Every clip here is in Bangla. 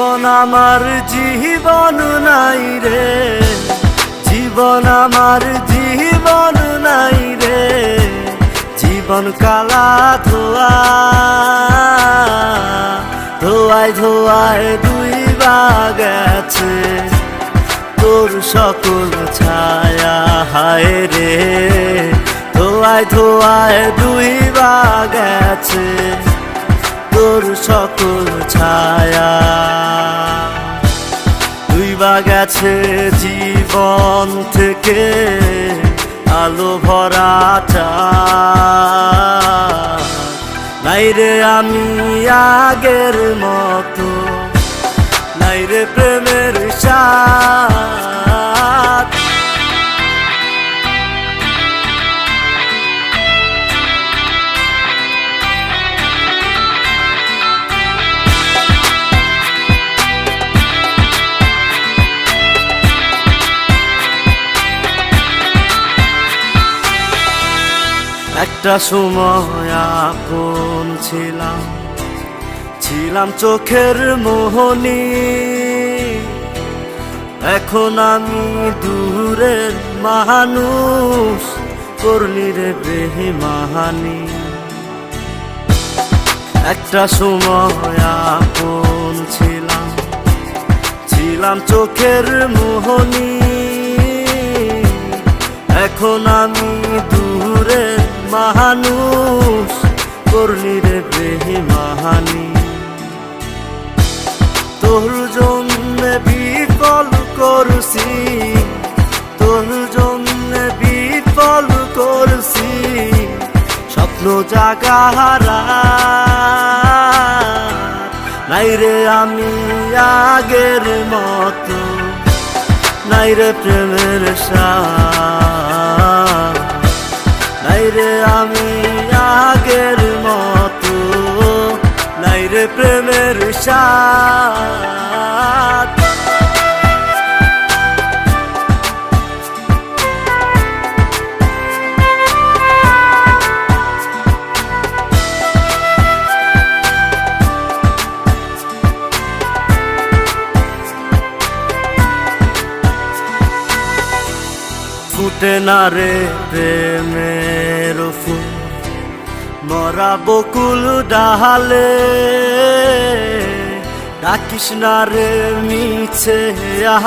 জীবন আমার জীবন নাই রে, জীবন আমার জীবন নাই রে, জীবন কালা ধোয়া ধোয়ায় ধোয়ায় দুই গেছে তোর সকল ছায়া হায় রে, ধোয়ায় ধোয়ায় দুই গেছে তোর সকল ছায়া। দুই গেছে জীবন থেকে আলো ভরাটা, নাই রে আমি আগের মতো, নাই রে প্রেমের স্বাদ। একটা সময় আপন ছিলাম, ছিলাম চোখের মোহনী, এখন আমি দূরের মানুষ, করলি রে বেঈমানি। একটা সময় আপন ছিলাম, ছিলাম চোখের মোহনী, এখন আমি দূরের মানুষ, করলি রে বেঈমানি। তোর জন্য বিফল করছি, তোর জন্য বিফল করছি স্বপ্ন জাগাহারা, নাই রে আমি আগের মতো, নাই রে প্রেমের স্বাদ, নাই রে আমি আগের মতো, নাই রে প্রেমের স্বাদ। ফুটে না রে প্রেমের ফুল মরা বকুল ডালে, ডাকিস না রে মিছে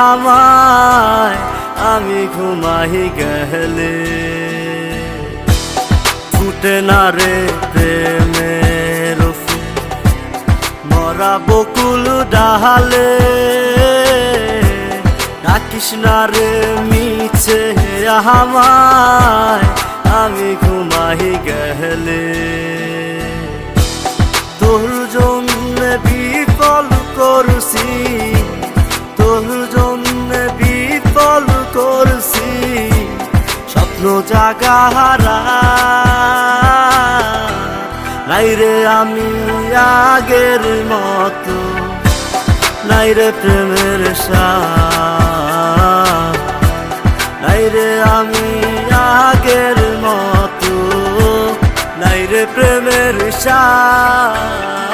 আমায় আমি ঘুমাই গেলে। ফুটে না রে প্রেমের ফুল মরা বকুল ডালে, ডাকিস না রে মিছে আমায় আমি ঘুমাই গেলে। তোর জন্য বিফল করছি, তোর জন্য বিফল করছি স্বপ্ন জাগাহারা, নাই রে আমি আগের মতো, নাই রে প্রেমের স্বাদ, নাই রে আমি আগের মতো, নাই রে প্রেমের স্বাদ।